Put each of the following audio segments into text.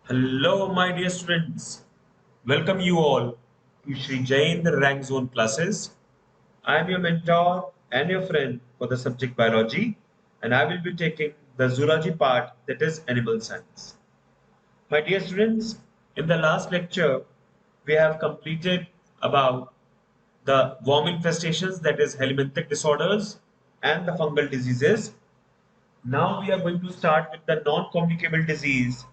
Hello, my dear students. Welcome you all to Sri Jain Rank Zone classes. I am your mentor and your friend for the subject biology, and I will be taking the zoology part, that is animal science. My dear students, in the last lecture, we have completed about the worm infestations, that is helminthic disorders, and the fungal diseases. Now we are going to start with the non-communicable disease,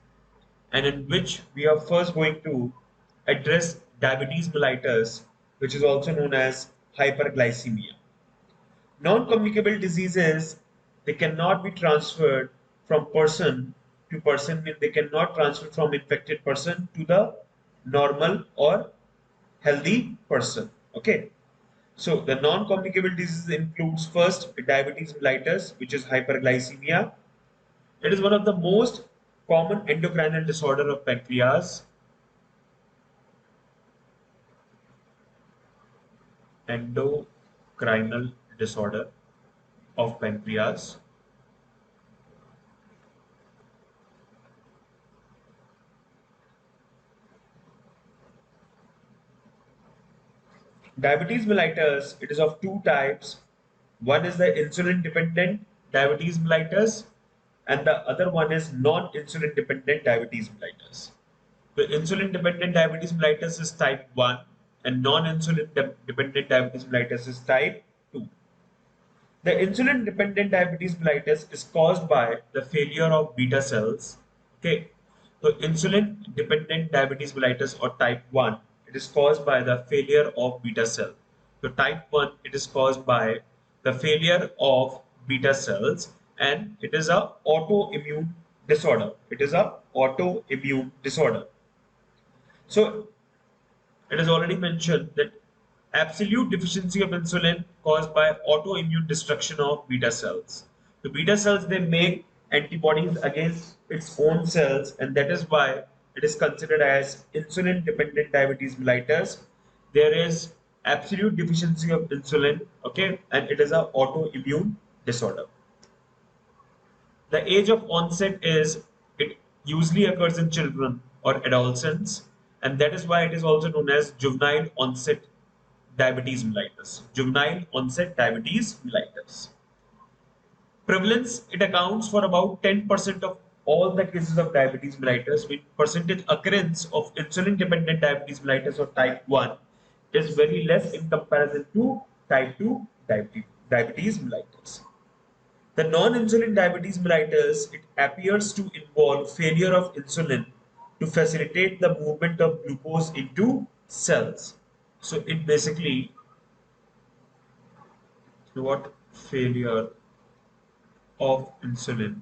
and in which we are first going to address diabetes mellitus, which is also known as hyperglycemia. Non-communicable diseases, they cannot be transferred from person to person, means they cannot transfer from infected person to the normal or healthy person. Okay. So the non-communicable diseases includes first diabetes mellitus, which is hyperglycemia. It is one of the most common endocrinal disorder of pancreas. Endocrinal disorder of pancreas. Diabetes mellitus, it is of two types. One is the insulin dependent diabetes mellitus, and the other one is non-insulin dependent diabetes mellitus. The insulin dependent diabetes mellitus is type 1 and non-insulin dependent diabetes mellitus is type 2. The insulin dependent diabetes mellitus is caused by the failure of beta cells. Okay. So insulin dependent diabetes mellitus or type 1, it is caused by the failure of beta cell. So type 1, it is caused by the failure of beta cells, and it is a autoimmune disorder. It is a autoimmune disorder. So it is already mentioned that absolute deficiency of insulin caused by autoimmune destruction of beta cells. The beta cells, they make antibodies against its own cells, and that is why it is considered as insulin dependent diabetes mellitus. There is absolute deficiency of insulin, okay, and it is an autoimmune disorder. The age of onset is, it usually occurs in children or adolescents, and that is why it is also known as juvenile onset diabetes mellitus. Juvenile onset diabetes mellitus. Prevalence, it accounts for about 10% of all the cases of diabetes mellitus, with percentage occurrence of insulin dependent diabetes mellitus or type 1 is very less in comparison to type 2 diabetes mellitus. The non-insulin diabetes mellitus, it appears to involve failure of insulin to facilitate the movement of glucose into cells. So it basically what failure of insulin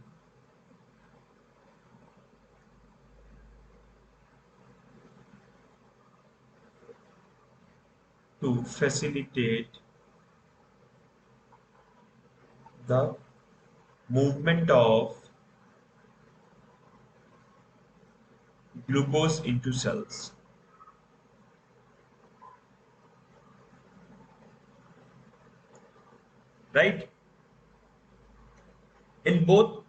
to facilitate the movement of glucose into cells. Right? In both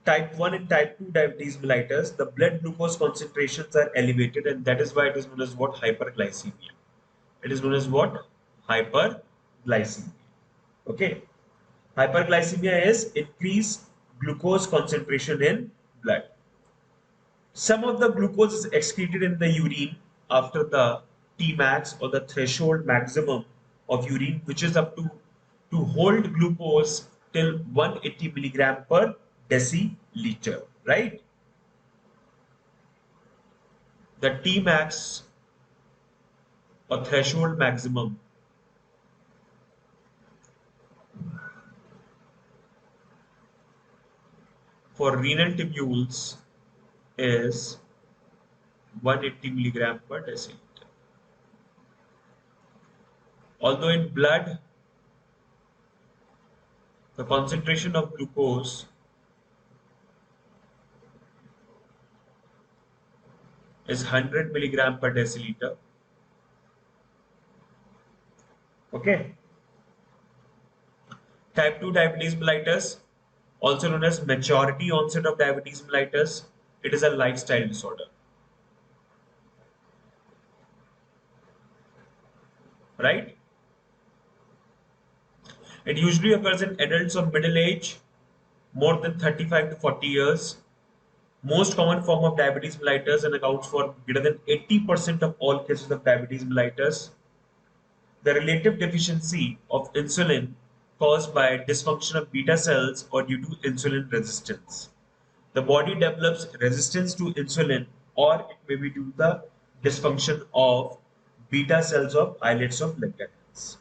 type 1 and type 2 diabetes mellitus, the blood glucose concentrations are elevated, and that is why it is known as what? Hyperglycemia. It is known as what? Hyperglycemia. Okay. Hyperglycemia is increased glucose concentration in blood. Some of the glucose is excreted in the urine after the Tmax or the threshold maximum of urine, which is up to hold glucose till 180 milligram per deciliter, right? The Tmax or threshold maximum for renal tubules is 180 milligram per deciliter. Although in blood, the concentration of glucose is 100 milligram per deciliter. Okay. Type 2 diabetes mellitus, also known as maturity onset of diabetes mellitus, it is a lifestyle disorder. right? It usually occurs in adults of middle age, more than 35 to 40 years. Most common form of diabetes mellitus and accounts for greater than 80% of all cases of diabetes mellitus. The relative deficiency of insulin caused by dysfunction of beta cells or due to insulin resistance. The body develops resistance to insulin, or it may be due to the dysfunction of beta cells of islets of lectins.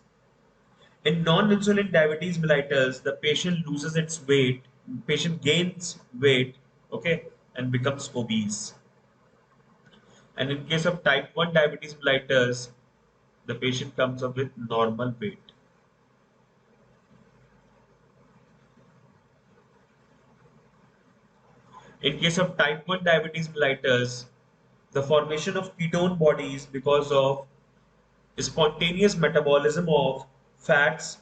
In non-insulin diabetes mellitus, the patient loses its weight, patient gains weight, okay, and becomes obese. And in case of type 1 diabetes mellitus, the patient comes up with normal weight. In case of type 1 diabetes mellitus, the formation of ketone bodies because of spontaneous metabolism of fats,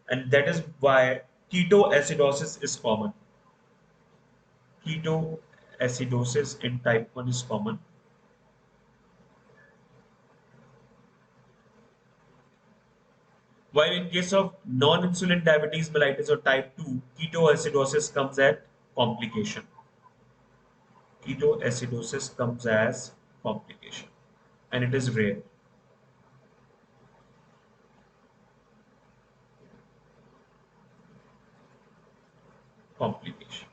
and that is why ketoacidosis is common. Ketoacidosis in type 1 is common. While in case of non-insulin diabetes mellitus or type 2, ketoacidosis comes at complication. Ketoacidosis comes as complication, and it is rare. Complication.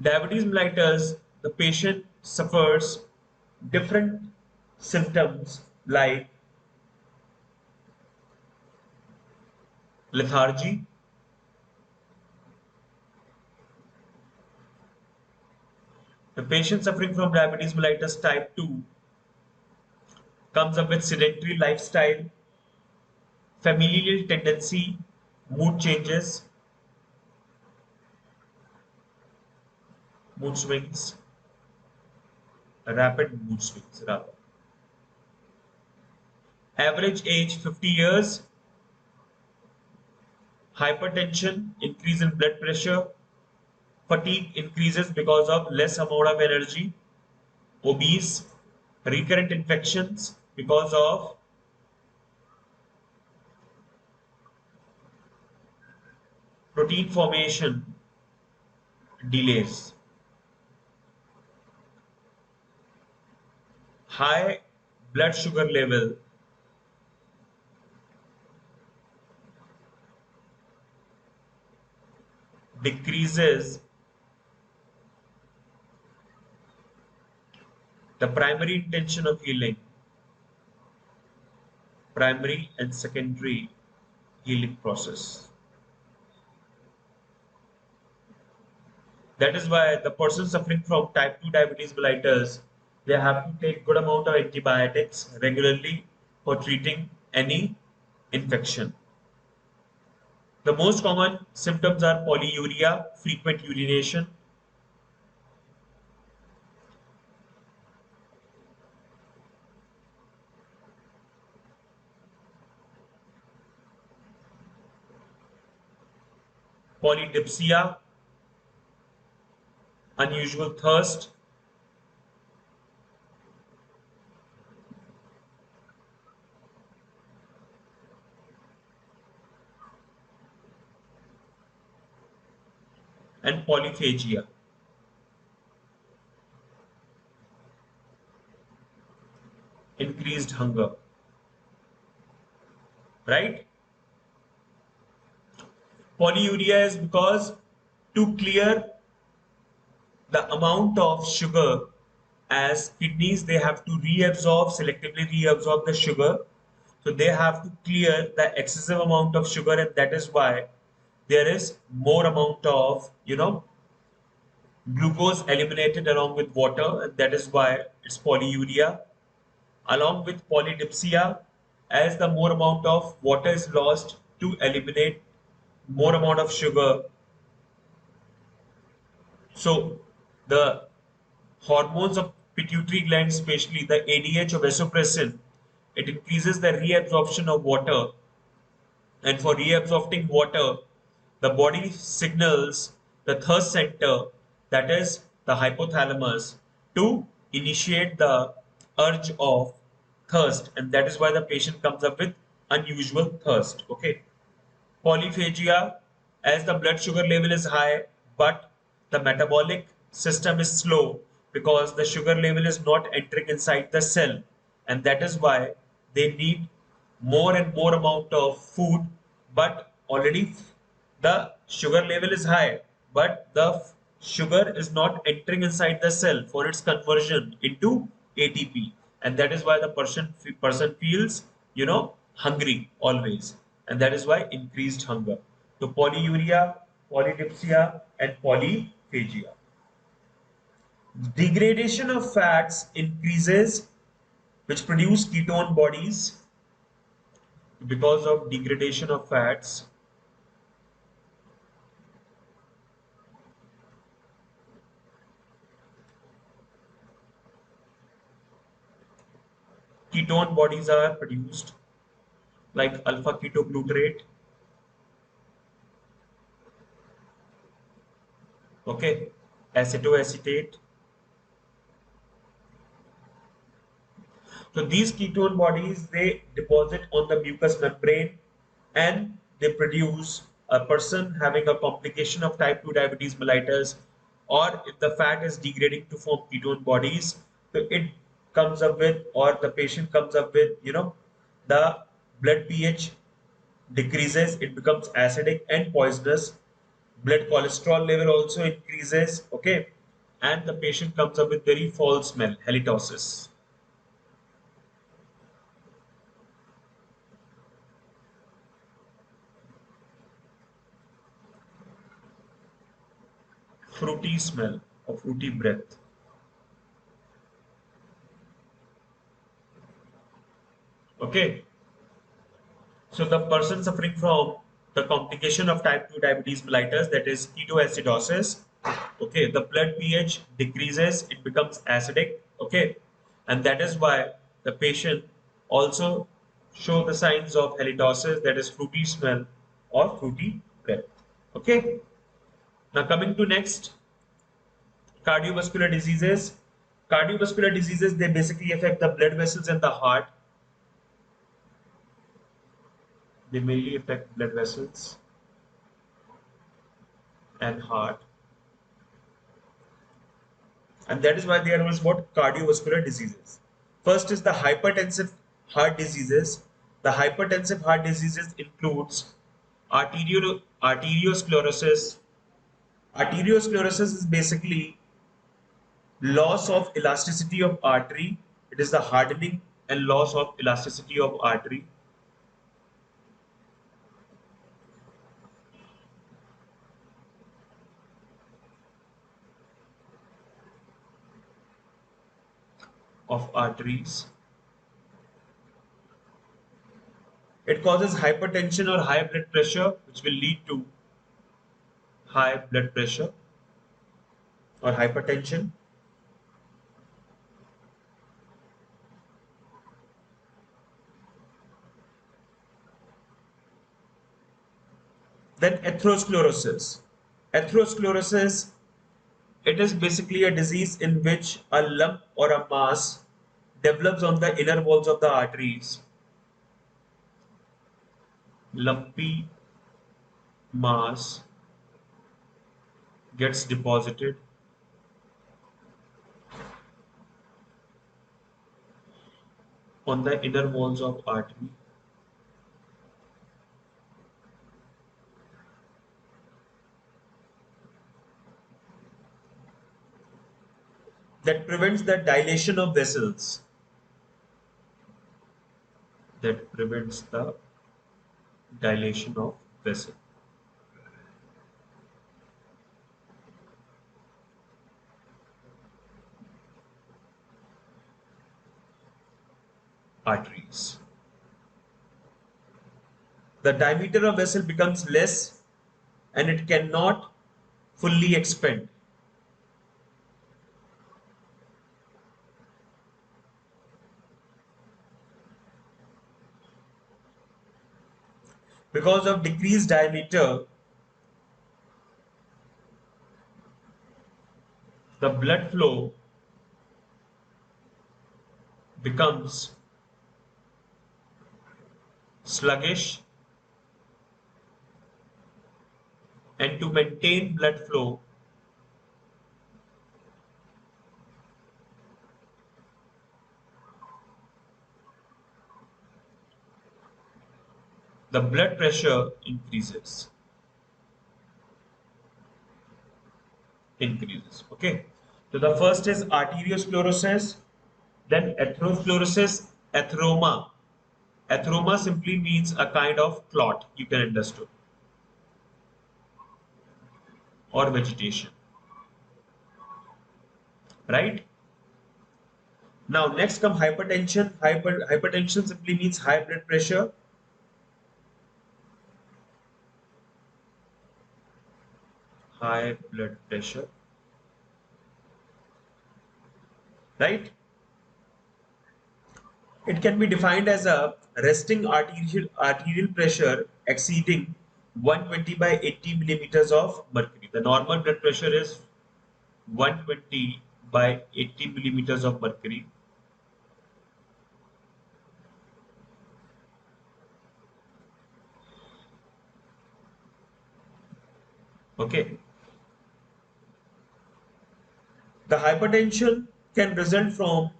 Diabetes mellitus, the patient suffers different symptoms like lethargy, the patient suffering from diabetes mellitus type 2 comes up with sedentary lifestyle, familial tendency, mood changes, mood swings, rapid mood swings rather. Average age 50 years, hypertension, increase in blood pressure, fatigue increases because of less amount of energy, obese, recurrent infections because of protein formation delays, high blood sugar level, decreases the primary intention of healing, primary and secondary healing process. That is why the person suffering from type 2 diabetes mellitus, they have to take good amount of antibiotics regularly for treating any infection. The most common symptoms are polyuria, frequent urination, polydipsia, unusual thirst, and polyphagia. Increased hunger, right? Polyuria is because to clear the amount of sugar, as kidneys they have to selectively reabsorb the sugar, so they have to clear the excessive amount of sugar, and that is why there is more amount of glucose eliminated along with water, and that is why it's polyuria. Along with polydipsia, as the more amount of water is lost to eliminate more amount of sugar, so the hormones of pituitary gland, especially the ADH or vasopressin, it increases the reabsorption of water, and for reabsorbing water, the body signals the thirst center, that is the hypothalamus, to initiate the urge of thirst, and that is why the patient comes up with unusual thirst. Okay. Polyphagia, as the blood sugar level is high, but the metabolic system is slow because the sugar level is not entering inside the cell, and that is why they need more and more amount of food, but already the sugar level is high, but the sugar is not entering inside the cell for its conversion into ATP, and that is why the person feels, hungry always, and that is why increased hunger. So polyuria, polydipsia, and polyphagia. Degradation of fats increases, which produce ketone bodies. Because of degradation of fats, ketone bodies are produced like alpha ketoglutarate, okay, acetoacetate. So these ketone bodies, they deposit on the mucous membrane and they produce a person having a complication of type 2 diabetes mellitus, or if the fat is degrading to form ketone bodies, so it comes up with, or the patient comes up with, the blood pH decreases, it becomes acidic and poisonous. Blood cholesterol level also increases, okay, and the patient comes up with very foul smell, halitosis. Fruity smell or fruity breath. Okay, so the person suffering from the complication of type 2 diabetes mellitus, that is ketoacidosis, okay, the blood pH decreases, it becomes acidic, okay, and that is why the patient also show the signs of halitosis, that is fruity smell or fruity breath. Okay, now coming to next, cardiovascular diseases. Cardiovascular diseases, they basically affect the blood vessels and the heart. They mainly affect blood vessels and heart, and that is why they are known as what cardiovascular diseases. First is the hypertensive heart diseases. The hypertensive heart diseases includes arteriosclerosis. Arteriosclerosis is basically loss of elasticity of artery. It is the hardening and loss of elasticity of artery. Of arteries. It causes hypertension or high blood pressure, which will lead to high blood pressure or hypertension. Then atherosclerosis. Atherosclerosis, it is basically a disease in which a lump or a mass develops on the inner walls of the arteries. Lumpy mass gets deposited on the inner walls of artery. That prevents the dilation of vessels. That prevents the dilation of vessel. Arteries. The diameter of vessel becomes less and it cannot fully expand. Because of decreased diameter, the blood flow becomes sluggish, and to maintain blood flow, the blood pressure increases. Okay. So the first is arteriosclerosis, then atherosclerosis, atheroma. Atheroma simply means a kind of clot, you can understand, or vegetation, right? Now next come hypertension. Hypertension simply means high blood pressure. High blood pressure, right? It can be defined as a resting arterial pressure exceeding 120 by 80 millimeters of mercury. The normal blood pressure is 120 by 80 millimeters of mercury. Okay. The hypertension can result from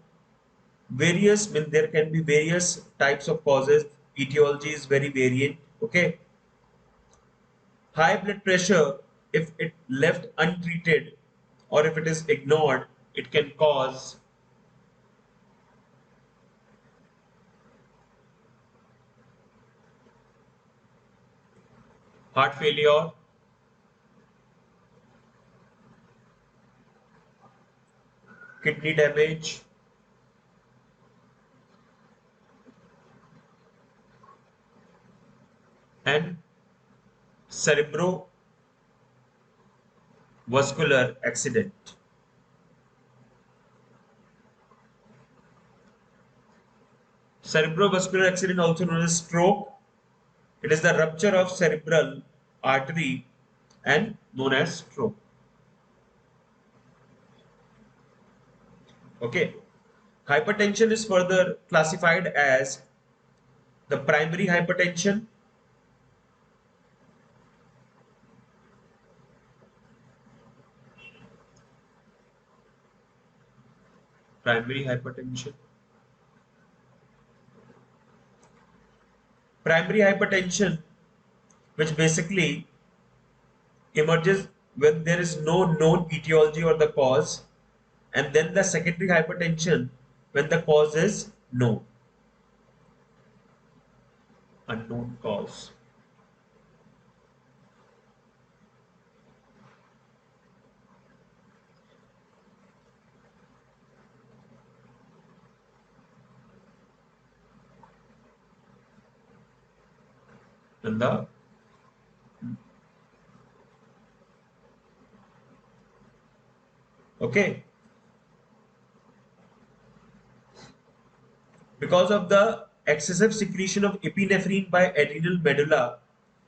there can be various types of causes. Etiology is very variant. Okay. High blood pressure, if it left untreated or if it is ignored, it can cause heart failure, kidney damage, and cerebrovascular accident. Cerebrovascular accident, also known as stroke, it is the rupture of cerebral artery and known as stroke. Okay. Hypertension is further classified as the primary hypertension. Primary hypertension, which basically emerges when there is no known etiology or the cause, and then the secondary hypertension when the cause is known, unknown cause. And the okay, because of the excessive secretion of epinephrine by adrenal medulla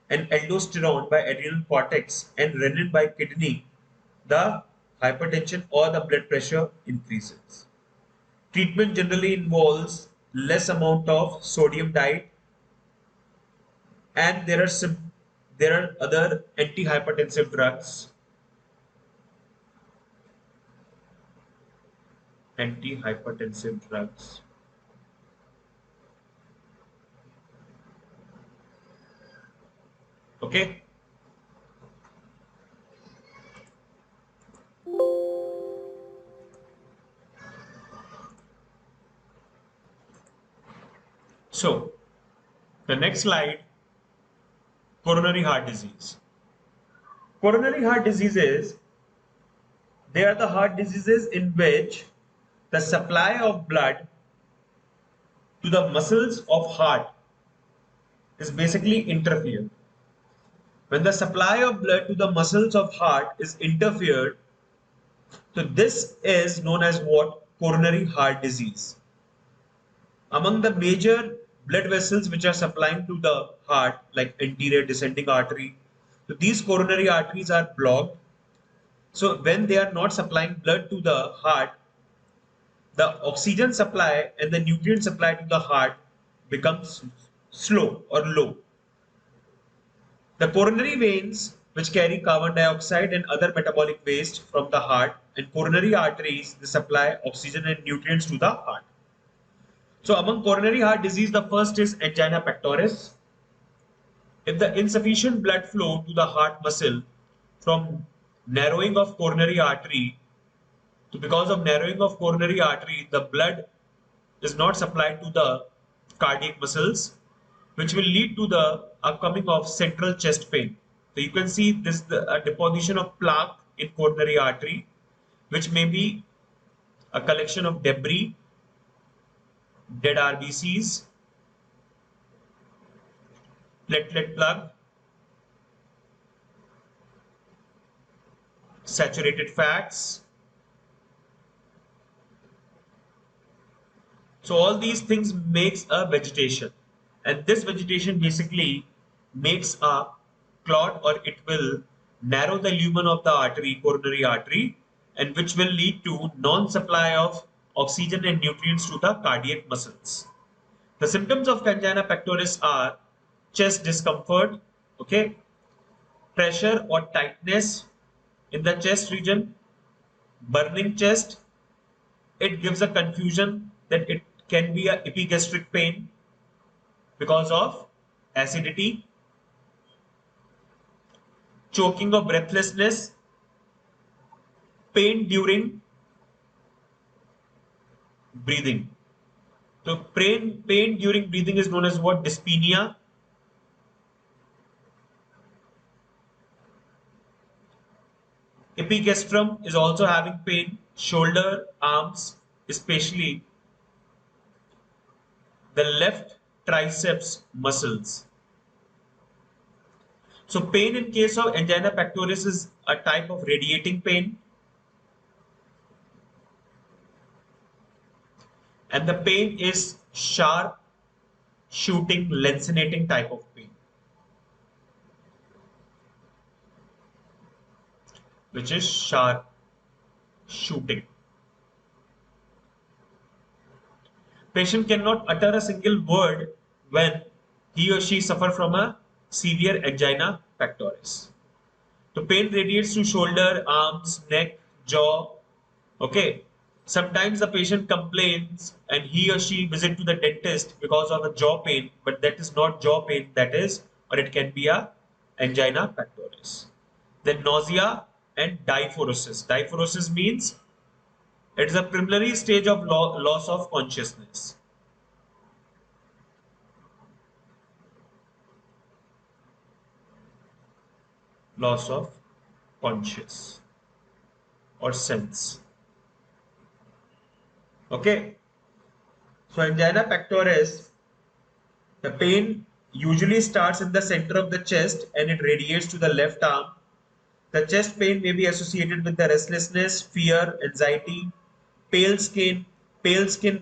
and aldosterone by adrenal cortex and renin by kidney, the hypertension or the blood pressure increases. Treatment generally involves less amount of sodium diet, and there are other antihypertensive drugs. Antihypertensive drugs. Okay. So the next slide, coronary heart disease. Coronary heart diseases, they are the heart diseases in which the supply of blood to the muscles of heart is basically interfered. When the supply of blood to the muscles of heart is interfered, so this is known as what? Coronary heart disease. Among the major blood vessels which are supplying to the heart, like anterior descending artery, so these coronary arteries are blocked. So when they are not supplying blood to the heart, the oxygen supply and the nutrient supply to the heart becomes slow or low. The coronary veins, which carry carbon dioxide and other metabolic waste from the heart, and coronary arteries, they supply oxygen and nutrients to the heart. So among coronary heart disease, the first is angina pectoris. If the insufficient blood flow to the heart muscle from narrowing of coronary artery, so because of narrowing of coronary artery, the blood is not supplied to the cardiac muscles, which will lead to the upcoming of central chest pain. So you can see this a deposition of plaque in coronary artery, which may be a collection of debris, dead RBCs, platelet plug, saturated fats. So all these things makes a vegetation, and this vegetation basically makes a clot, or it will narrow the lumen of the artery, coronary artery, and which will lead to non-supply of oxygen and nutrients to the cardiac muscles. The symptoms of angina pectoris are chest discomfort, okay, pressure or tightness in the chest region, burning chest. It gives a confusion that it can be a epigastric pain because of acidity, choking or breathlessness, pain during breathing. So pain during breathing is known as what? Dyspnea. Epigastrum is also having pain, shoulder, arms, especially the left triceps muscles. So pain in case of angina pectoris is a type of radiating pain, and the pain is sharp, shooting, lancinating type of pain, which is sharp shooting. Patient cannot utter a single word when he or she suffer from a severe angina pectoris. The pain radiates to shoulder, arms, neck, jaw. Okay. Sometimes the patient complains and he or she visit to the dentist because of a jaw pain, but that is not jaw pain, that is, or it can be a angina pectoris. Then nausea and diaphoresis. Diaphoresis means it is a preliminary stage of loss of consciousness. Loss of conscious or sense. Okay. So angina pectoris, the pain usually starts in the center of the chest and it radiates to the left arm. The chest pain may be associated with the restlessness, fear, anxiety, pale skin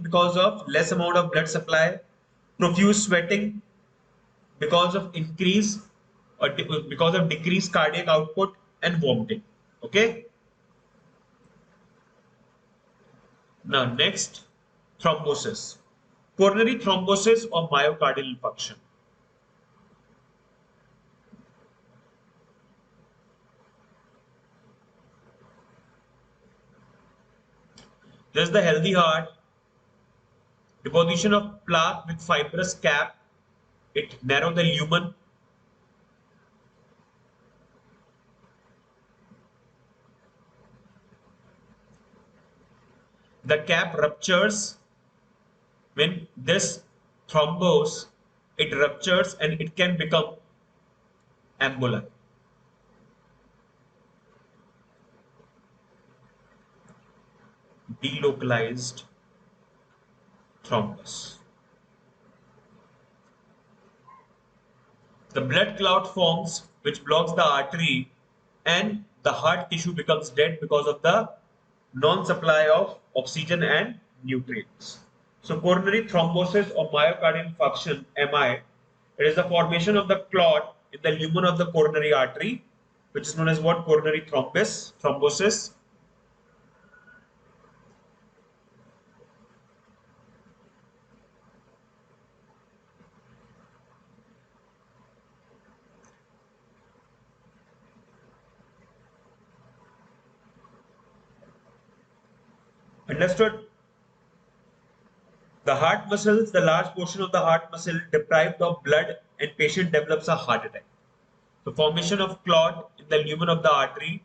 because of less amount of blood supply, profuse sweating because of increase or because of decreased cardiac output, and vomiting. Okay. Now next, thrombosis. Coronary thrombosis or myocardial infarction. There's the healthy heart, deposition of plaque with fibrous cap, it narrow the lumen. The cap ruptures. When this thrombose, it ruptures and it can become ambular. Delocalized thrombus. The blood clot forms which blocks the artery and the heart tissue becomes dead because of the non-supply of oxygen and nutrients. So coronary thrombosis or myocardial infarction, MI, it is the formation of the clot in the lumen of the coronary artery, which is known as what? Coronary thrombosis. Understood? The heart muscles, the large portion of the heart muscle deprived of blood and patient develops a heart attack. The formation of clot in the lumen of the artery,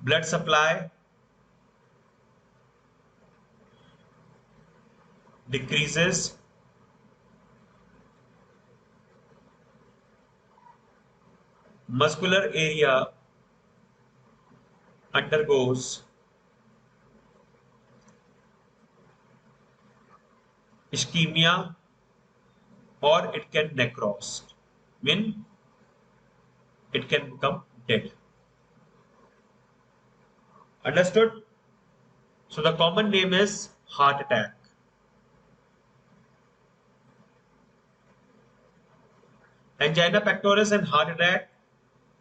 blood supply decreases, muscular area undergoes ischemia or it can necrose, mean it can become dead. Understood? So the common name is heart attack. Angina pectoris and heart attack.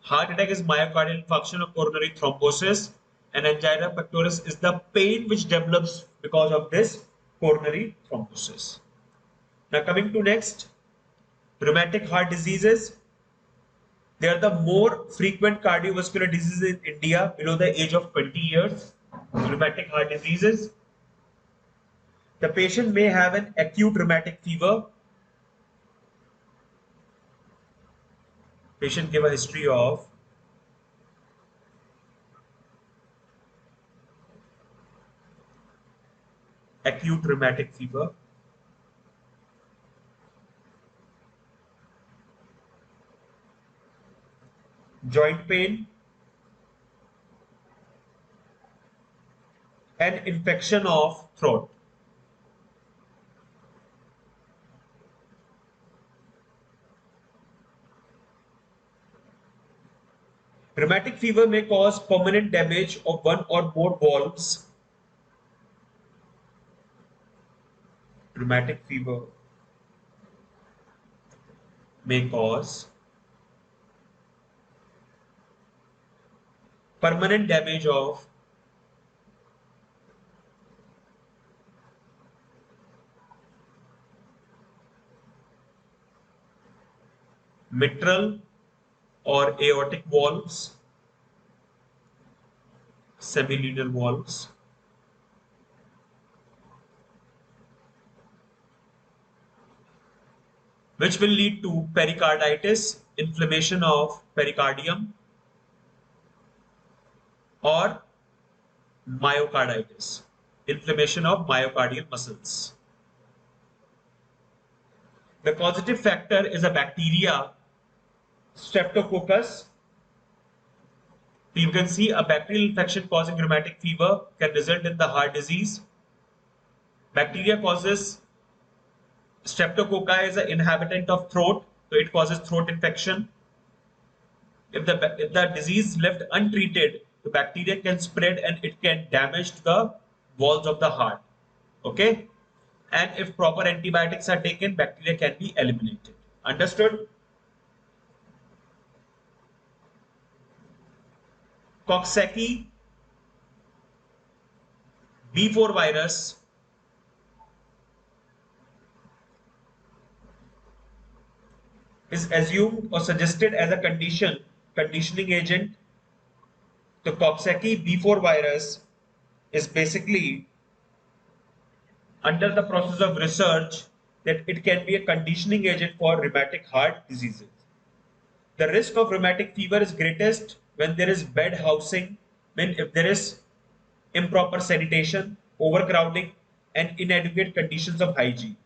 Heart attack is myocardial infarction or coronary thrombosis, and angina pectoris is the pain which develops because of this coronary thrombosis. Now coming to next, rheumatic heart diseases. They are the more frequent cardiovascular diseases in India below the age of 20 years. Rheumatic heart diseases. The patient may have an acute rheumatic fever. Patient give a history of acute rheumatic fever. Joint pain, and infection of throat. Rheumatic fever may cause permanent damage of one or more valves. Rheumatic fever may cause permanent damage of mitral or aortic valves, semilunar valves, which will lead to pericarditis, inflammation of pericardium, or myocarditis, inflammation of myocardial muscles. The causative factor is a bacteria, Streptococcus. You can see a bacterial infection causing rheumatic fever can result in the heart disease. Bacteria causes Streptococci is an inhabitant of throat, so it causes throat infection. If the disease left untreated, the bacteria can spread and it can damage the walls of the heart. Okay? And if proper antibiotics are taken, bacteria can be eliminated. Understood? Coxsackie B4 virus is assumed or suggested as a conditioning agent. The Coxsackie B4 virus is basically under the process of research that it can be a conditioning agent for rheumatic heart diseases. The risk of rheumatic fever is greatest when there is bed housing, when if there is improper sanitation, overcrowding, and inadequate conditions of hygiene.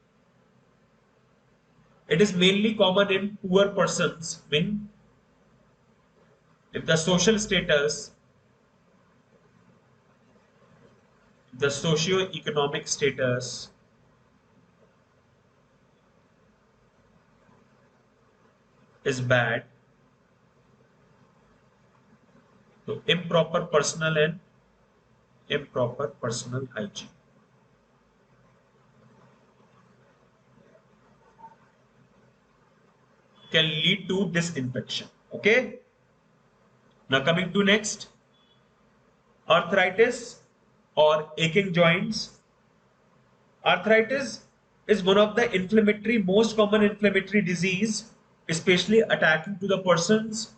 It is mainly common in poor persons when if the social status, the socio-economic status is bad. So improper personal and improper personal hygiene can lead to this infection. Okay. Now coming to next, arthritis or aching joints. Arthritis is one of the most common inflammatory disease, especially attacking to the persons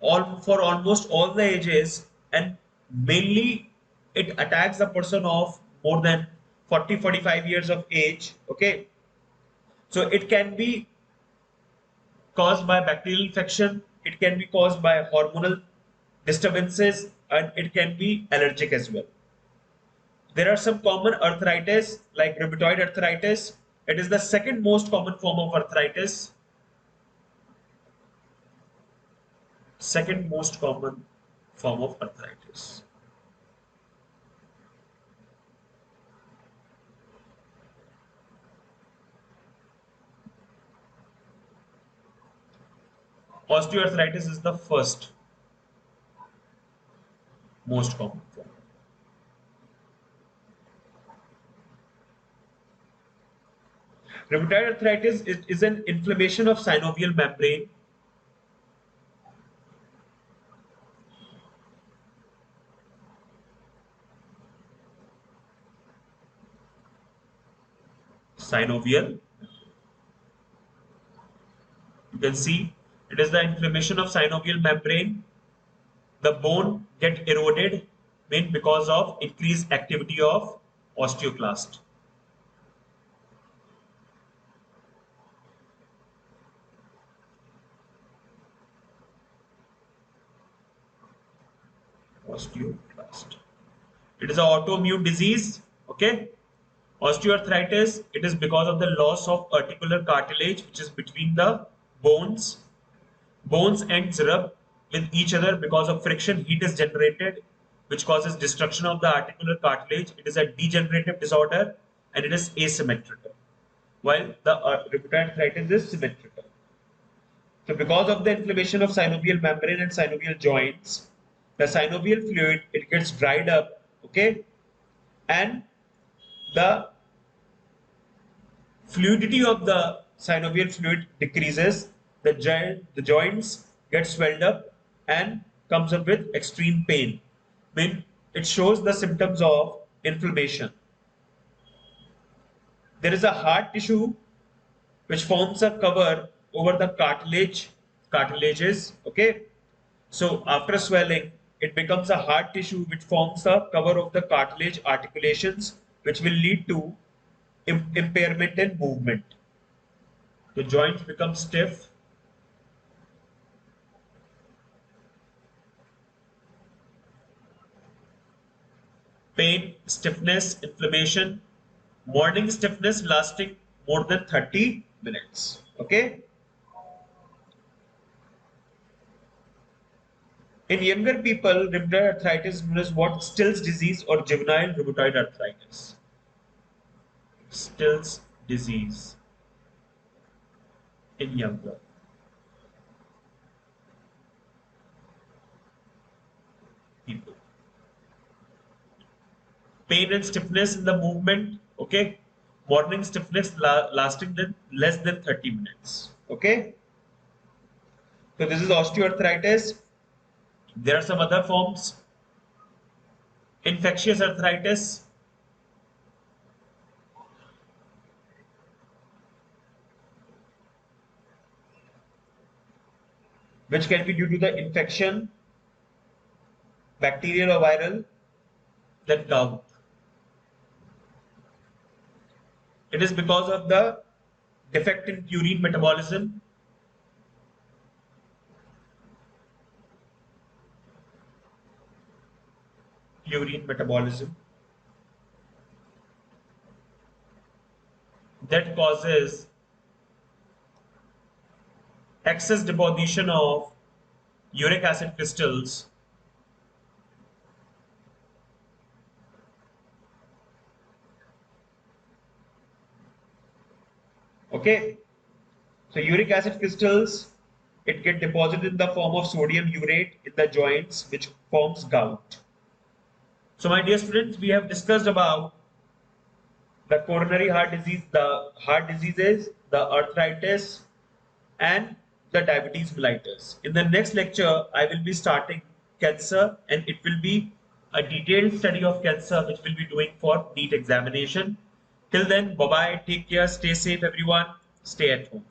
for almost all the ages and mainly it attacks a person of more than 40-45 years of age. Okay, so it can be caused by bacterial infection, it can be caused by hormonal disturbances, and it can be allergic as well. There are some common arthritis like rheumatoid arthritis. It is the second most common form of arthritis. Second most common form of arthritis. Osteoarthritis is the first most common form. Rheumatoid arthritis is an inflammation of synovial membrane. Synovial. You can see it is the inflammation of synovial membrane. The bone get eroded because of increased activity of osteoclast. Osteoclast. It is an autoimmune disease. Okay. Osteoarthritis, it is because of the loss of articular cartilage which is between the bones. Bones ends rub with each other because of friction. Heat is generated which causes destruction of the articular cartilage. It is a degenerative disorder and it is asymmetrical, while the rheumatoid arthritis is symmetrical. So because of the inflammation of synovial membrane and synovial joints, the synovial fluid, it gets dried up, okay, and the fluidity of the synovial fluid decreases, the joints get swelled up and comes up with extreme pain. When it shows the symptoms of inflammation. There is a hard tissue which forms a cover over the cartilages. Okay, so after swelling, it becomes a hard tissue which forms a cover of the cartilage articulations, which will lead to impairment in movement. The joints become stiff. Pain, stiffness, inflammation, morning stiffness lasting more than 30 minutes. Okay. In younger people, rheumatoid arthritis is known as what? Still's disease or juvenile rheumatoid arthritis. Still's disease in younger people. Pain and stiffness in the movement. Okay. Morning stiffness lasting less than 30 minutes. Okay. So this is osteoarthritis. There are some other forms. Infectious arthritis. Which can be due to the infection, bacterial or viral, then gout. It is because of the defect in purine metabolism. Purine metabolism that causes excess deposition of uric acid crystals okay. So uric acid crystals, it get deposited in the form of sodium urate in the joints, which forms gout. So my dear students, we have discussed about the coronary heart disease, the heart diseases, the arthritis, and the diabetes mellitus. In the next lecture, I will be starting cancer, and it will be a detailed study of cancer, which we'll be doing for NEET examination. Till then, bye bye, take care, stay safe, everyone, stay at home.